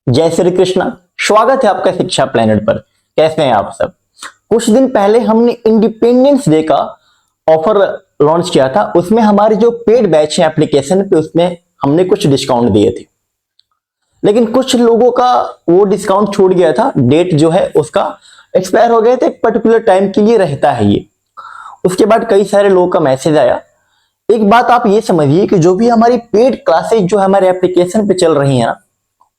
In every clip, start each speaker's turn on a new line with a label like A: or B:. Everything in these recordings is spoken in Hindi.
A: जय श्री कृष्णा। स्वागत है आपका शिक्षा प्लेनेट पर। कैसे हैं आप सब? कुछ दिन पहले हमने इंडिपेंडेंस डे का ऑफर लॉन्च किया था। उसमें हमारे जो पेड बैच है एप्लीकेशन पे, उसमें हमने कुछ डिस्काउंट दिए थे, लेकिन कुछ लोगों का वो डिस्काउंट छूट गया था। डेट जो है उसका एक्सपायर हो गया था। एक पर्टिकुलर टाइम के लिए रहता है ये। उसके बाद कई सारे लोगों का मैसेज आया। एक बात आप ये समझिए कि जो भी हमारी पेड क्लासेज जो हमारे एप्लीकेशन पे चल रही हैं ना,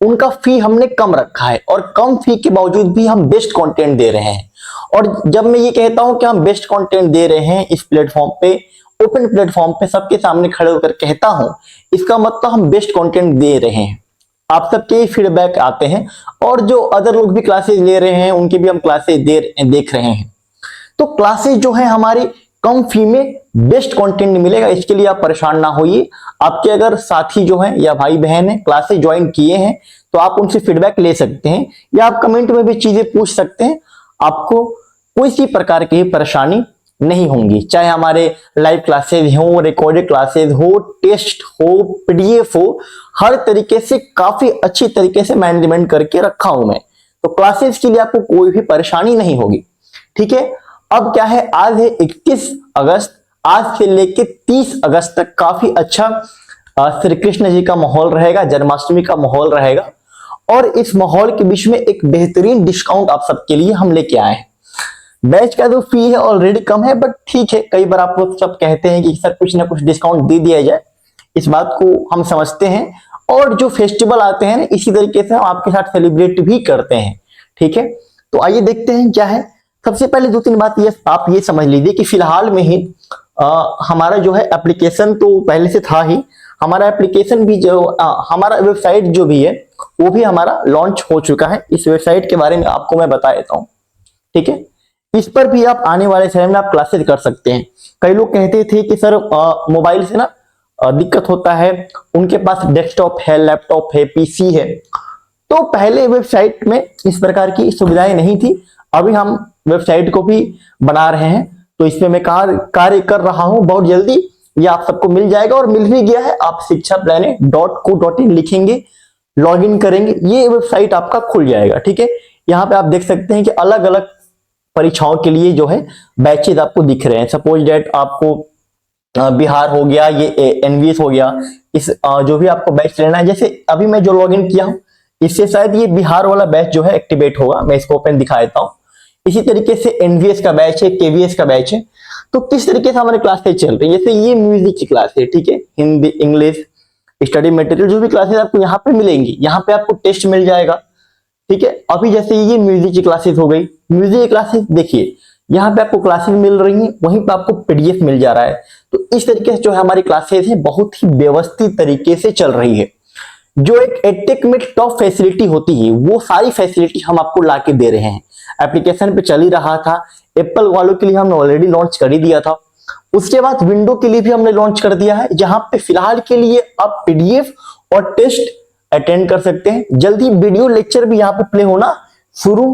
A: उनका फी हमने कम रखा है, और कम फी के बावजूद भी हम बेस्ट कंटेंट दे रहे हैं। और जब मैं ये कहता हूं कि हम बेस्ट कंटेंट दे रहे हैं इस प्लेटफॉर्म पे, ओपन प्लेटफॉर्म पे सबके सामने खड़े होकर कहता हूं, इसका मतलब हम बेस्ट कंटेंट दे रहे हैं। आप सबके फीडबैक आते हैं, और जो अदर लोग भी क्लासेस ले रहे हैं उनकी भी हम क्लासेस देख रहे हैं। तो क्लासेस जो है हमारी कम फी में बेस्ट कंटेंट मिलेगा, इसके लिए आप परेशान ना होइए। आपके अगर साथी जो हैं या भाई बहन है क्लासेस ज्वाइन किए हैं तो आप उनसे फीडबैक ले सकते हैं, या आप कमेंट में भी चीजें पूछ सकते हैं। आपको कोई सी प्रकार की परेशानी नहीं होंगी, चाहे हमारे लाइव क्लासेस हो, रिकॉर्डेड क्लासेस हो, टेस्ट हो, पीडीएफ हो, हर तरीके से काफी अच्छी तरीके से मैनेजमेंट करके रखा हूं मैं। तो क्लासेस के लिए आपको कोई भी परेशानी नहीं होगी। ठीक है, अब क्या है, आज है 21 अगस्त। आज से लेके 30 अगस्त तक काफी अच्छा श्री कृष्ण जी का माहौल रहेगा, जन्माष्टमी का माहौल रहेगा। और इस माहौल के बीच में एक बेहतरीन डिस्काउंट आप सबके लिए हम लेके आए हैं। बैच का जो फी है ऑलरेडी कम है, बट ठीक है, कई बार आप लोग सब कहते हैं कि सर कुछ ना कुछ डिस्काउंट दे दिया जाए। इस बात को हम समझते हैं, और जो फेस्टिवल आते हैं ना, इसी तरीके से हम आपके साथ सेलिब्रेट भी करते हैं। ठीक है, तो आइए देखते हैं क्या है। सबसे पहले दो तीन बात ये आप ये समझ लीजिए कि फिलहाल में ही हमारा जो है एप्लीकेशन तो पहले से था ही। हमारा एप्लीकेशन भी जो हमारा वेबसाइट जो भी है वो भी हमारा लॉन्च हो चुका है। इस वेबसाइट के बारे में आपको मैं बता देता हूँ। ठीक है, इस पर भी आप आने वाले समय में आप क्लासेस कर सकते हैं। कई लोग कहते थे कि सर मोबाइल से ना दिक्कत होता है, उनके पास डेस्कटॉप है, लैपटॉप है, पीसी है। तो पहले वेबसाइट में इस प्रकार की सुविधाएं नहीं थी। अभी हम वेबसाइट को भी बना रहे हैं, तो इसमें मैं कार्य कर रहा हूं। बहुत जल्दी ये आप सबको मिल जाएगा, और मिल भी गया है। आप शिक्षाplanet.co.in लिखेंगे, लॉगिन करेंगे, ये वेबसाइट आपका खुल जाएगा। ठीक है, यहाँ पे आप देख सकते हैं कि अलग अलग परीक्षाओं के लिए जो है बैचेज आपको दिख रहे हैं। सपोज डेट आपको बिहार हो गया, ये एनवीएस हो गया, इस जो भी आपको बैच लेना है। जैसे अभी मैं जो लॉगिन किया हूं, इससे शायद ये बिहार वाला बैच जो है एक्टिवेट होगा। मैं इसको ओपन दिखा देता हूं। इसी तरीके से एनवीएस का बैच है, केवीएस का बैच है। तो किस तरीके से हमारे क्लासेस चल रही है, जैसे ये म्यूजिक की क्लास है। ठीक है, हिंदी, इंग्लिश, स्टडी मटेरियल, जो भी क्लासेस आपको यहाँ पे मिलेंगी, यहाँ पे आपको टेस्ट मिल जाएगा। ठीक है, अभी जैसे ये म्यूजिक की क्लासेस हो गई, म्यूजिक की क्लासेस देखिए, यहाँ पे आपको क्लासेस मिल रही हैं, वहीं पे आपको पीडीएफ मिल जा रहा है। तो इस तरीके से जो है हमारी क्लासेस है बहुत ही व्यवस्थित तरीके से चल रही है। जो एक एडटेक में टॉप फैसिलिटी होती है, वो सारी फैसिलिटी हम आपको ला के दे रहे हैं। एप्लीकेशन पे चल ही रहा था, एप्पल वालों के लिए हमने ऑलरेडी लॉन्च कर ही दिया था। उसके बाद विंडो के लिए भी हमने लॉन्च कर दिया है, जहां पे फिलहाल के लिए आप पीडीएफ और टेस्ट अटेंड कर सकते हैं। जल्दी वीडियो लेक्चर भी यहाँ पे प्ले होना शुरू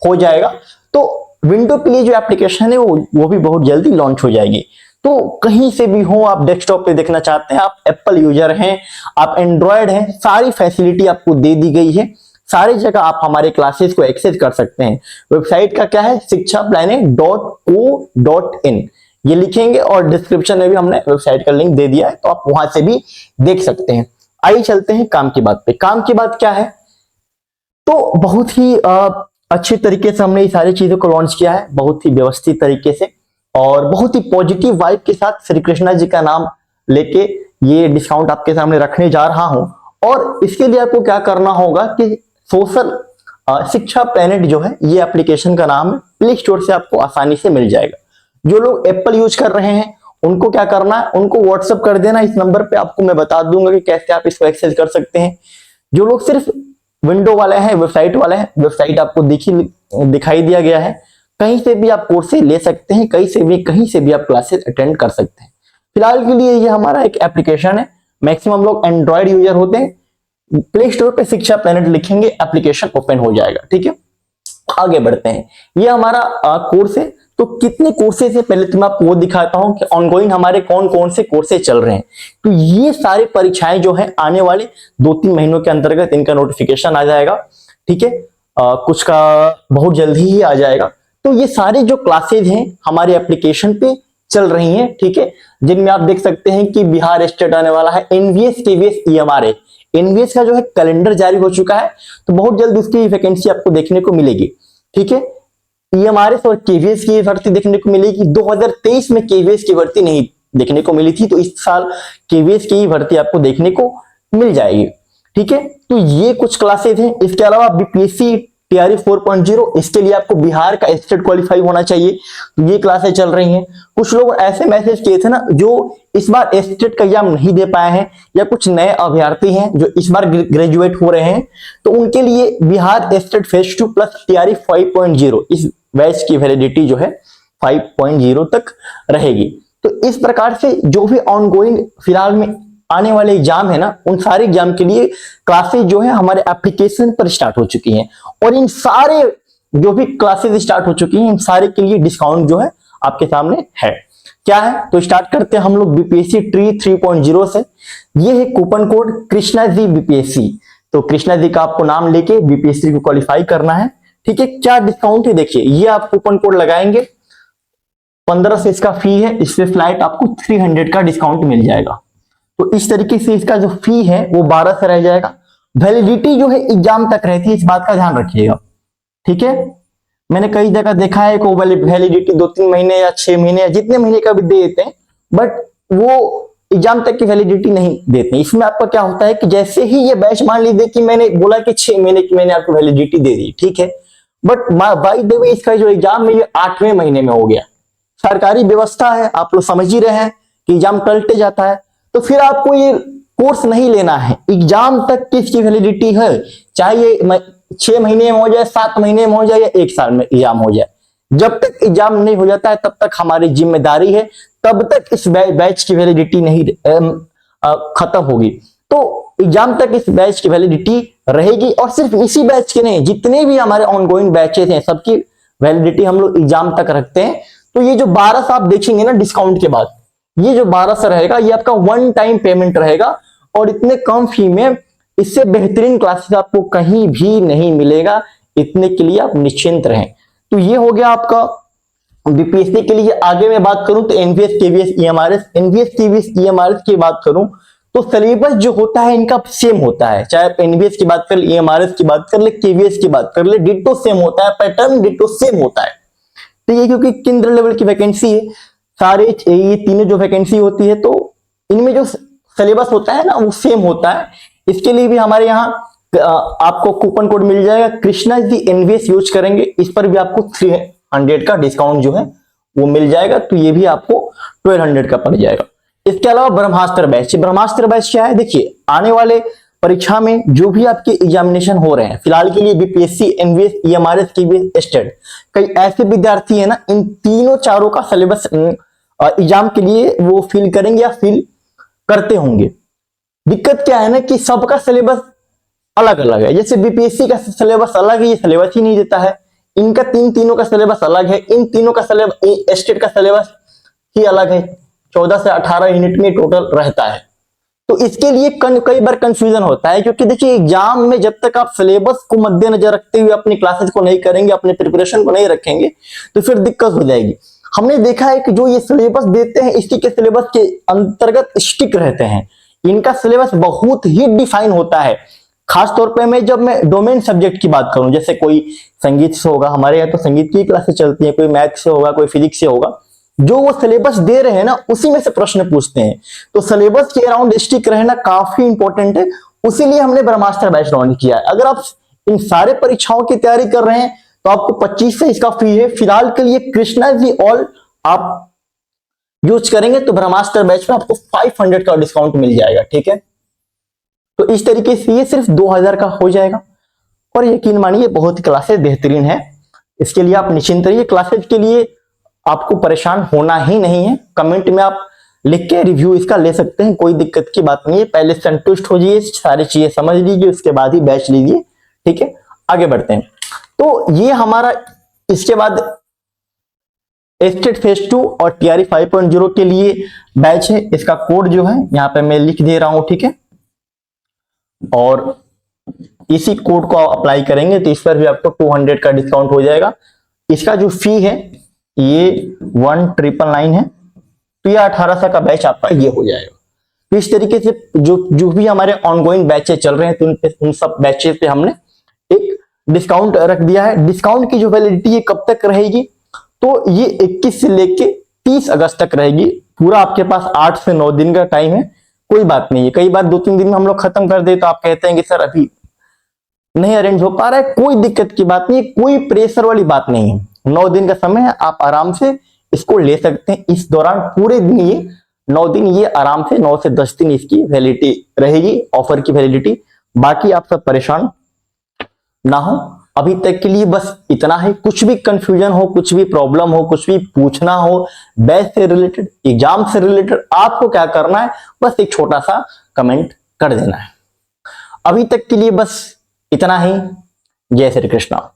A: हो जाएगा। तो विंडो के लिए जो एप्लीकेशन है वो भी बहुत जल्दी लॉन्च हो जाएगी। तो कहीं से भी हो, आप डेस्कटॉप पे देखना चाहते हैं, आप एप्पल यूजर हैं, आप एंड्रॉयड हैं, सारी फैसिलिटी आपको दे दी गई है। सारी जगह आप हमारे क्लासेस को एक्सेस कर सकते हैं। वेबसाइट का क्या है, शिक्षाplanet.co.in ये लिखेंगे, और डिस्क्रिप्शन में भी हमने वेबसाइट का लिंक दे दिया है, तो आप वहां से भी देख सकते हैं। आइए चलते हैं काम की बात पे। काम की बात क्या है, तो बहुत ही अच्छे तरीके से हमने ये सारी चीजों को लॉन्च किया है, बहुत ही व्यवस्थित तरीके से, और बहुत ही पॉजिटिव वाइब के साथ श्री कृष्णा जी का नाम लेके ये डिस्काउंट आपके सामने रखने जा रहा हूं। और इसके लिए आपको क्या करना होगा कि सोशल शिक्षा प्लेनेट जो है, ये एप्लीकेशन का नाम है, प्ले स्टोर से आपको आसानी से मिल जाएगा। जो लोग एप्पल यूज कर रहे हैं उनको क्या करना है, उनको व्हाट्सअप कर देना इस नंबर पे, आपको मैं बता दूंगा कि कैसे आप इसको एक्सेस कर सकते हैं। जो लोग सिर्फ विंडो वाले हैं, वेबसाइट वाले हैं, वेबसाइट आपको दिखाई दिया गया है। कहीं से भी आप कोर्सेज ले सकते हैं, कहीं से भी आप क्लासेस अटेंड कर सकते हैं। फिलहाल के लिए ये हमारा एक एप्लीकेशन है। मैक्सिमम लोग एंड्रॉयड यूजर होते हैं। प्ले स्टोर पे शिक्षा प्लेनेट लिखेंगे, एप्लीकेशन ओपन हो जाएगा। ठीक है, आगे बढ़ते हैं। ये हमारा कोर्स है तो कितने कोर्सेज है पहले तो मैं आपको वो दिखाता हूं कि ऑनगोइंग हमारे कौन कौन से कोर्सेज चल रहे हैं। तो ये सारी परीक्षाएं जो है आने वाले 2-3 महीनों के अंतर्गत इनका नोटिफिकेशन आ जाएगा, ठीक है। कुछ का बहुत जल्दी ही आ जाएगा। तो ये सारे जो क्लासेज हैं हमारे एप्लीकेशन पे चल रही हैं, ठीक है, जिनमें आप देख सकते हैं कि बिहार स्टेट आने वाला है, एनवीएस केवीएस ईएमआरएस, एनवीएस का जो है कैलेंडर जारी हो चुका है, तो बहुत जल्द उसकी वैकेंसी आपको देखने को मिलेगी, ठीक है। ईएमआरएस और केवीएस की भर्ती देखने को मिलेगी। 2023 में केवीएस की भर्ती नहीं देखने को मिली थी, तो इस साल केवीएस की भर्ती आपको देखने को मिल जाएगी, ठीक है। तो ये कुछ क्लासेज हैं। इसके अलावा बीपीएससी टीआरई 4.0, इसके लिए आपको बिहार का स्टेट क्वालिफाई होना चाहिए, तो ये क्लासेज चल रही हैं। कुछ लोग ऐसे मैसेज किए थे ना जो इस बार स्टेट का एग्जाम नहीं दे पाए हैं या कुछ नए अभ्यर्थी हैं जो इस बार ग्रेजुएट हो रहे हैं, तो उनके लिए Bihar state phase 2 plus TRE 5.0 इस बैच की वैलिडिटी जो है 5.0 तक रहेगी। तो इस प्रकार से जो भी ऑनगोइंग फिलहाल में आने वाले एग्जाम है ना, उन सारे एग्जाम के लिए क्लासेस जो है हमारे एप्लीकेशन पर स्टार्ट हो चुकी हैं, और इन सारे जो भी क्लासेस स्टार्ट हो चुकी हैं इन सारे के लिए डिस्काउंट जो है आपके सामने है। क्या है तो स्टार्ट करते हैं हम लोग बीपीएससी ट्री 3.0 से। ये है coupon code Krishna ji BPSC, तो कृष्णा जी का आपको नाम लेके बीपीएससी को क्वालिफाई करना है, ठीक है। क्या डिस्काउंट है देखिए, ये आप कूपन कोड लगाएंगे, 15 से इसका फी है, इससे फ्लाइट आपको 300 का डिस्काउंट मिल जाएगा। तो इस तरीके से इसका जो फी है वो 12 से रह जाएगा। वैलिडिटी जो है एग्जाम तक रहती है, इस बात का ध्यान रखिएगा, ठीक है। मैंने कई जगह देखा है कि वैलिडिटी 2-3 महीने या 6 महीने या जितने महीने का भी दे देते हैं, बट वो एग्जाम तक की वैलिडिटी नहीं देते। इसमें आपका क्या होता है कि जैसे ही ये बैच, मान लीजिए कि मैंने बोला कि 6 महीने की मैंने आपको वैलिडिटी दे दी, ठीक है, बट बाय द वे इसका जो एग्जाम है ये 8वें महीने में हो गया। सरकारी व्यवस्था है, आप लोग समझ ही रहे हैं कि एग्जाम टलते जाता है, तो फिर आपको ये कोर्स नहीं लेना है। एग्जाम तक की इसकी वैलिडिटी है, चाहे ये 6 महीने में हो जाए, 7 महीने में हो जाए या 1 साल में एग्जाम हो जाए, जब तक एग्जाम नहीं हो जाता है तब तक हमारी जिम्मेदारी है, तब तक इस बैच की वैलिडिटी नहीं खत्म होगी। तो एग्जाम तक इस बैच की वैलिडिटी रहेगी, और सिर्फ इसी बैच के नहीं, जितने भी हमारे ऑनगोइंग बैचेस हैं सबकी वैलिडिटी हम लोग एग्जाम तक रखते हैं। तो ये जो 12 आप देखेंगे ना डिस्काउंट के बाद, ये जो 1200 रहेगा ये आपका वन टाइम पेमेंट रहेगा, और इतने कम फी में इससे बेहतरीन क्लासेस आपको कहीं भी नहीं मिलेगा, इतने के लिए आप निश्चिंत रहें। तो ये हो गया आपका बीपीएससी के लिए। आगे मैं बात करूं तो NVS KVS EMRS, NVS KVS EMRS की बात करूं तो सिलेबस जो होता है इनका सेम होता है, चाहे आप एनवीएस की बात कर ले, ईएमआरएस की बात कर ले, केवीएस की बात कर ले, डिट्टो सेम होता है, पैटर्न डिट्टो सेम होता है। तो ये क्योंकि केंद्र लेवल की वैकेंसी है, सारे ये तीनों जो वैकेंसी होती है तो इनमें जो सिलेबस होता है ना वो सेम होता है। इसके लिए भी हमारे यहाँ आपको कूपन कोड मिल जाएगा, कृष्णा जी एनवीएस यूज करेंगे, इस पर भी आपको 300 का डिस्काउंट जो है वो मिल जाएगा, तो ये भी आपको 1200 का पड़ जाएगा। इसके अलावा ब्रह्मास्त्र बैच, ब्रह्मास्त्र बैच क्या है देखिए, आने वाले परीक्षा में जो भी आपके एग्जामिनेशन हो रहे हैं, फिलहाल के लिए BPSC, NVS, EMRS, KVS, state, कई ऐसे विद्यार्थी है ना इन तीनों चारों का सिलेबस एग्जाम के लिए वो फिल करेंगे या फिल करते होंगे। दिक्कत क्या है ना कि सबका सिलेबस अलग अलग है, जैसे बीपीएससी का सिलेबस अलग है, ये सिलेबस ही नहीं देता है, इनका तीनों का सिलेबस अलग है, इन तीनों का सिलेबस, स्टेट का सिलेबस ही अलग है, 14 से 18 यूनिट में टोटल रहता है। तो इसके लिए कई बार कंफ्यूजन होता है, क्योंकि देखिए एग्जाम में जब तक आप सिलेबस को मद्देनजर रखते हुए अपनी क्लासेस को नहीं करेंगे, अपने प्रिपरेशन को नहीं रखेंगे, तो फिर दिक्कत हो जाएगी। हमने देखा है कि जो ये सिलेबस देते हैं इसी के सिलेबस के अंतर्गत स्टिक रहते हैं, इनका सिलेबस बहुत ही डिफाइन होता है। खास तौर पे जब मैं डोमेन सब्जेक्ट की बात करूं, जैसे कोई संगीत से होगा, हमारे यहाँ तो संगीत की क्लासेस चलती हैं, कोई मैथ से होगा, कोई फिजिक्स से होगा, जो वो सिलेबस दे रहे हैं ना उसी में से प्रश्न पूछते हैं, तो सिलेबस के अराउंड स्टिक रहना काफी इंपॉर्टेंट है। उसीलिए हमने ब्रह्मास्त्र बैच लॉन्च किया है। अगर आप इन सारे परीक्षाओं की तैयारी कर रहे हैं तो आपको 25 से इसका फी है। फिलहाल के लिए कृष्णा जी ऑल आप यूज करेंगे तो ब्रह्मास्त्र बैच में आपको 500 का डिस्काउंट मिल जाएगा, ठीक है। तो इस तरीके से ये सिर्फ 2000 का हो जाएगा, और यकीन मानिए बहुत क्लासेस बेहतरीन है, इसके लिए आप निश्चिंत रहिए। क्लासेस के लिए आपको परेशान होना ही नहीं है, कमेंट में आप लिख के रिव्यू इसका ले सकते हैं, कोई दिक्कत की बात नहीं है। पहले संतुष्ट हो जाइए, सारी चीजें समझ लीजिए, उसके बाद ही बैच लीजिए, ठीक है। आगे बढ़ते हैं। तो ये हमारा इसके बाद स्टेट फेज 2 और टीआरई 5.0 के लिए बैच है। इसका कोड जो है यहाँ पे मैं लिख दे रहा हूं, ठीक है। और इसी कोड को अप्लाई करेंगे तो इस पर भी आपको 200 का डिस्काउंट हो जाएगा। इसका जो फी है ये 1999 है, तो ये 1800 का बैच आपका ये हो जाएगा। तो इस तरीके से जो भी हमारे ऑनगोइंग बैचेस चल रहे हैं तो उन सब बैचेस पे हमने एक डिस्काउंट रख दिया है। डिस्काउंट की जो वैलिडिटी है कब तक रहेगी, तो ये 21 से लेके 30 अगस्त तक रहेगी। पूरा आपके पास 8 से 9 दिन का टाइम है, कोई बात नहीं है। कई बार 2-3 दिन में हम लोग खत्म कर दे तो आप कहते हैं कि सर अभी नहीं अरेंज हो पा रहा है, कोई दिक्कत की बात नहीं है, कोई प्रेशर वाली बात नहीं है। 9 दिन का समय है, आप आराम से इसको ले सकते हैं। इस दौरान पूरे दिन ये 9 दिन ये आराम से 9 से 10 दिन इसकी वैलिडिटी रहेगी, ऑफर की वैलिडिटी। बाकी आप सब परेशान ना हो। अभी तक के लिए बस इतना है। कुछ भी कंफ्यूजन हो, कुछ भी प्रॉब्लम हो, कुछ भी पूछना हो बैच से रिलेटेड, एग्जाम से रिलेटेड, आपको क्या करना है, बस एक छोटा सा कमेंट कर देना है। अभी तक के लिए बस इतना ही। जय श्री कृष्णा।